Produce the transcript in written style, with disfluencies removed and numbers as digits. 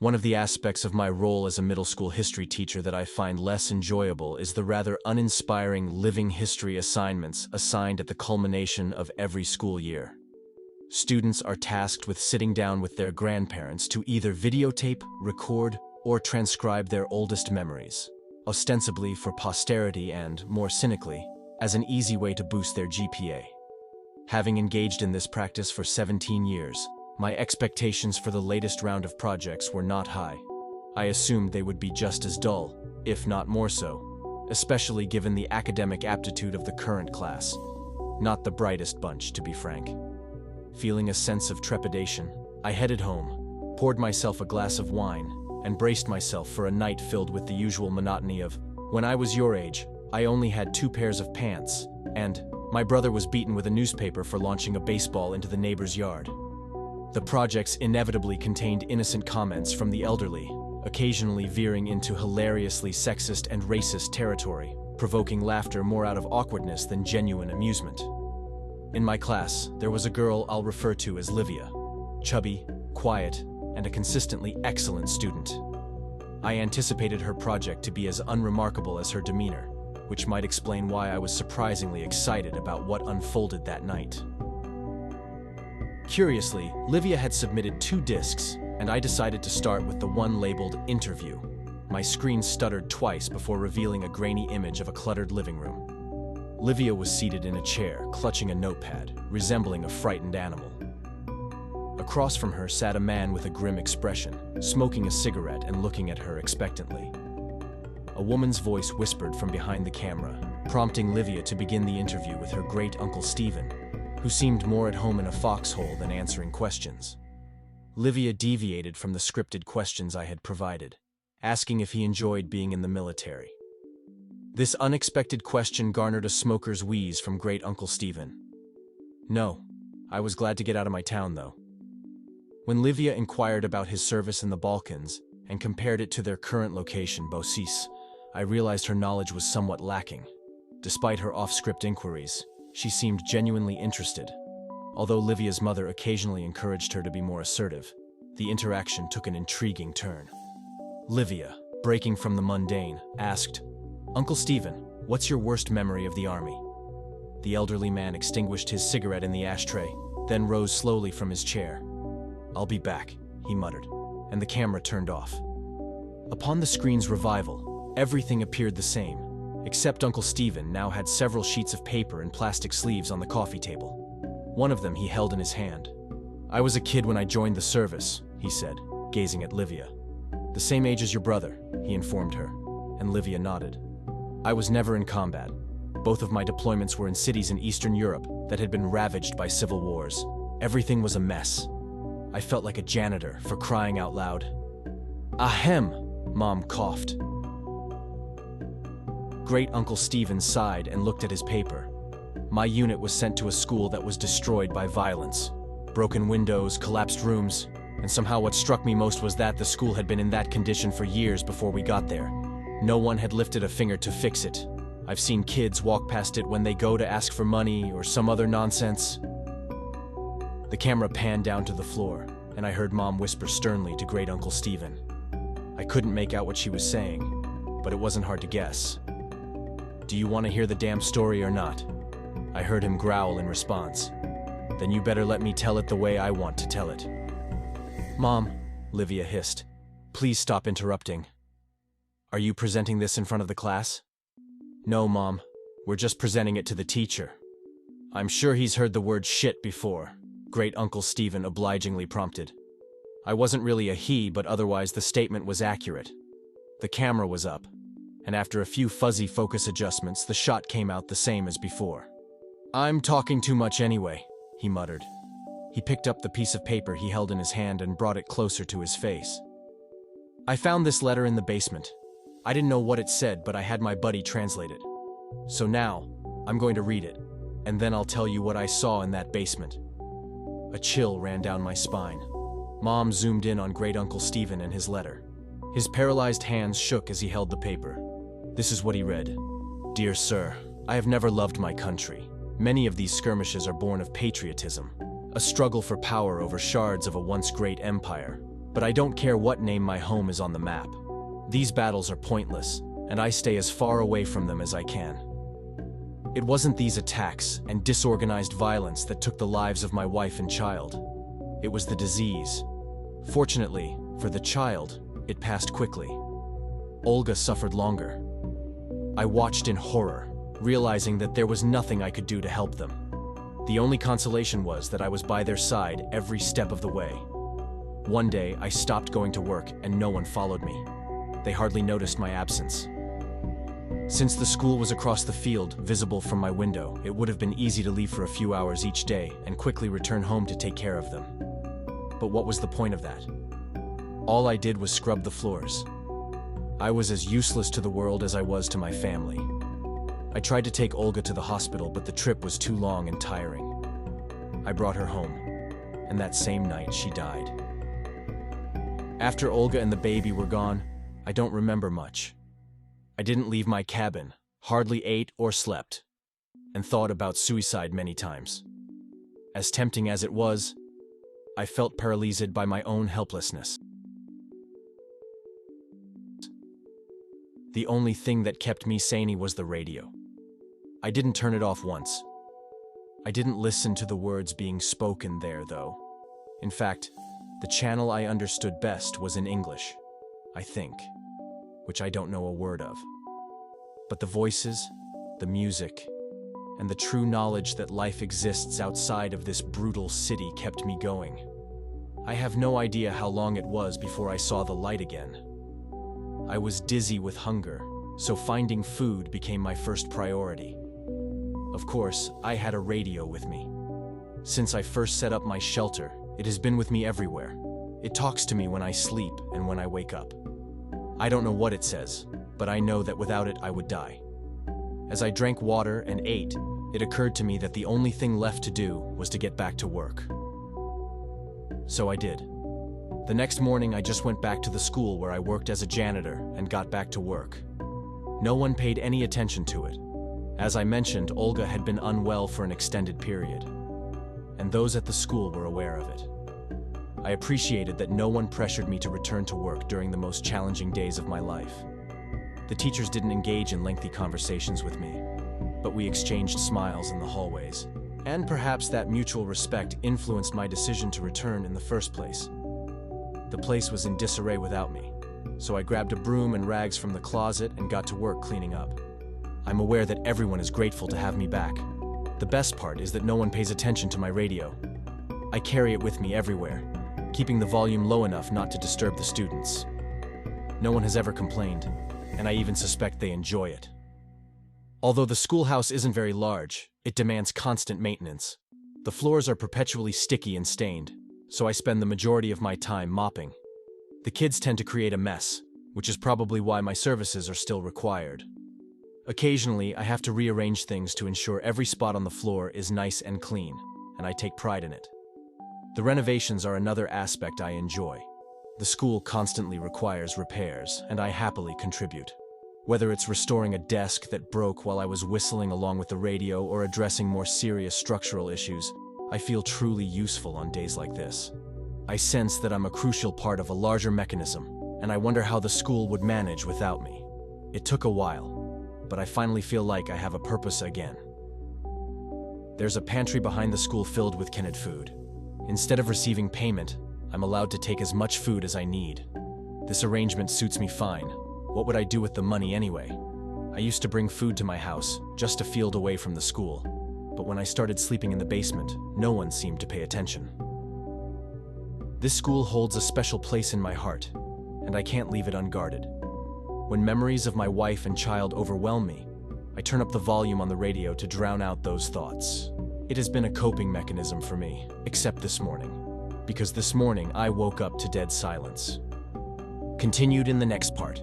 One of the aspects of my role as a middle school history teacher that I find less enjoyable is the rather uninspiring living history assignments assigned at the culmination of every school year. Students are tasked with sitting down with their grandparents to either videotape, record, or transcribe their oldest memories, ostensibly for posterity and, more cynically, as an easy way to boost their GPA. Having engaged in this practice for 17 years, my expectations for the latest round of projects were not high. I assumed they would be just as dull, if not more so, especially given the academic aptitude of the current class. Not the brightest bunch, to be frank. Feeling a sense of trepidation, I headed home, poured myself a glass of wine, and braced myself for a night filled with the usual monotony of, when I was your age, I only had 2 pairs of pants, and my brother was beaten with a newspaper for launching a baseball into the neighbor's yard. The projects inevitably contained innocent comments from the elderly, occasionally veering into hilariously sexist and racist territory, provoking laughter more out of awkwardness than genuine amusement. In my class, there was a girl I'll refer to as Livia, chubby, quiet, and a consistently excellent student. I anticipated her project to be as unremarkable as her demeanor, which might explain why I was surprisingly excited about what unfolded that night. Curiously, Livia had submitted 2 discs, and I decided to start with the one labeled Interview. My screen stuttered twice before revealing a grainy image of a cluttered living room. Livia was seated in a chair, clutching a notepad, resembling a frightened animal. Across from her sat a man with a grim expression, smoking a cigarette and looking at her expectantly. A woman's voice whispered from behind the camera, prompting Livia to begin the interview with her great-uncle Stephen, who seemed more at home in a foxhole than answering questions. Livia deviated from the scripted questions I had provided, asking if he enjoyed being in the military. This unexpected question garnered a smoker's wheeze from great-uncle Stephen. No, I was glad to get out of my town, though. When Livia inquired about his service in the Balkans and compared it to their current location, Bosis, I realized her knowledge was somewhat lacking. Despite her off-script inquiries, she seemed genuinely interested. Although Livia's mother occasionally encouraged her to be more assertive, the interaction took an intriguing turn. Livia, breaking from the mundane, asked, "Uncle Stephen, what's your worst memory of the army?" The elderly man extinguished his cigarette in the ashtray, then rose slowly from his chair. "I'll be back," he muttered, and the camera turned off. Upon the screen's revival, everything appeared the same, except Uncle Stephen now had several sheets of paper and plastic sleeves on the coffee table. One of them he held in his hand. "I was a kid when I joined the service," he said, gazing at Livia. "The same age as your brother," he informed her, and Livia nodded. "I was never in combat. Both of my deployments were in cities in Eastern Europe that had been ravaged by civil wars. Everything was a mess. I felt like a janitor, for crying out loud." "Ahem," Mom coughed. Great-uncle Stephen sighed and looked at his paper. "My unit was sent to a school that was destroyed by violence. Broken windows, collapsed rooms, and somehow what struck me most was that the school had been in that condition for years before we got there. No one had lifted a finger to fix it. I've seen kids walk past it when they go to ask for money or some other nonsense." The camera panned down to the floor, and I heard Mom whisper sternly to great-uncle Stephen. I couldn't make out what she was saying, but it wasn't hard to guess. "Do you want to hear the damn story or not?" I heard him growl in response. "Then you better let me tell it the way I want to tell it." "Mom," Livia hissed, "please stop interrupting." "Are you presenting this in front of the class?" "No, Mom. We're just presenting it to the teacher." "I'm sure he's heard the word shit before," great-uncle Stephen obligingly prompted. I wasn't really a he, but otherwise the statement was accurate. The camera was up, and after a few fuzzy focus adjustments, the shot came out the same as before. "I'm talking too much anyway," he muttered. He picked up the piece of paper he held in his hand and brought it closer to his face. "I found this letter in the basement. I didn't know what it said, but I had my buddy translate it. So now, I'm going to read it, and then I'll tell you what I saw in that basement." A chill ran down my spine. Mom zoomed in on great-uncle Stephen and his letter. His paralyzed hands shook as he held the paper. This is what he read. "Dear Sir, I have never loved my country. Many of these skirmishes are born of patriotism, a struggle for power over shards of a once great empire. But I don't care what name my home is on the map. These battles are pointless, and I stay as far away from them as I can. It wasn't these attacks and disorganized violence that took the lives of my wife and child. It was the disease. Fortunately, for the child, it passed quickly. Olga suffered longer. I watched in horror, realizing that there was nothing I could do to help them. The only consolation was that I was by their side every step of the way. One day, I stopped going to work and no one followed me. They hardly noticed my absence. Since the school was across the field, visible from my window, it would have been easy to leave for a few hours each day and quickly return home to take care of them. But what was the point of that? All I did was scrub the floors. I was as useless to the world as I was to my family. I tried to take Olga to the hospital, but the trip was too long and tiring. I brought her home, and that same night she died. After Olga and the baby were gone, I don't remember much. I didn't leave my cabin, hardly ate or slept, and thought about suicide many times. As tempting as it was, I felt paralyzed by my own helplessness. The only thing that kept me sane was the radio. I didn't turn it off once. I didn't listen to the words being spoken there, though. In fact, the channel I understood best was in English, I think, which I don't know a word of. But the voices, the music, and the true knowledge that life exists outside of this brutal city kept me going. I have no idea how long it was before I saw the light again. I was dizzy with hunger, so finding food became my first priority. Of course, I had a radio with me. Since I first set up my shelter, it has been with me everywhere. It talks to me when I sleep and when I wake up. I don't know what it says, but I know that without it I would die. As I drank water and ate, it occurred to me that the only thing left to do was to get back to work. So I did. The next morning I just went back to the school where I worked as a janitor and got back to work. No one paid any attention to it. As I mentioned, Olga had been unwell for an extended period, and those at the school were aware of it. I appreciated that no one pressured me to return to work during the most challenging days of my life. The teachers didn't engage in lengthy conversations with me, but we exchanged smiles in the hallways. And perhaps that mutual respect influenced my decision to return in the first place. The place was in disarray without me, so I grabbed a broom and rags from the closet and got to work cleaning up. I'm aware that everyone is grateful to have me back. The best part is that no one pays attention to my radio. I carry it with me everywhere, keeping the volume low enough not to disturb the students. No one has ever complained, and I even suspect they enjoy it. Although the schoolhouse isn't very large, it demands constant maintenance. The floors are perpetually sticky and stained, so I spend the majority of my time mopping. The kids tend to create a mess, which is probably why my services are still required. Occasionally, I have to rearrange things to ensure every spot on the floor is nice and clean, and I take pride in it. The renovations are another aspect I enjoy. The school constantly requires repairs, and I happily contribute. Whether it's restoring a desk that broke while I was whistling along with the radio or addressing more serious structural issues, I feel truly useful on days like this. I sense that I'm a crucial part of a larger mechanism, and I wonder how the school would manage without me. It took a while, but I finally feel like I have a purpose again. There's a pantry behind the school filled with canned food. Instead of receiving payment, I'm allowed to take as much food as I need. This arrangement suits me fine. What would I do with the money anyway? I used to bring food to my house, just a field away from the school. But when I started sleeping in the basement, no one seemed to pay attention. This school holds a special place in my heart, and I can't leave it unguarded. When memories of my wife and child overwhelm me, I turn up the volume on the radio to drown out those thoughts. It has been a coping mechanism for me, except this morning, because this morning I woke up to dead silence. Continued in the next part.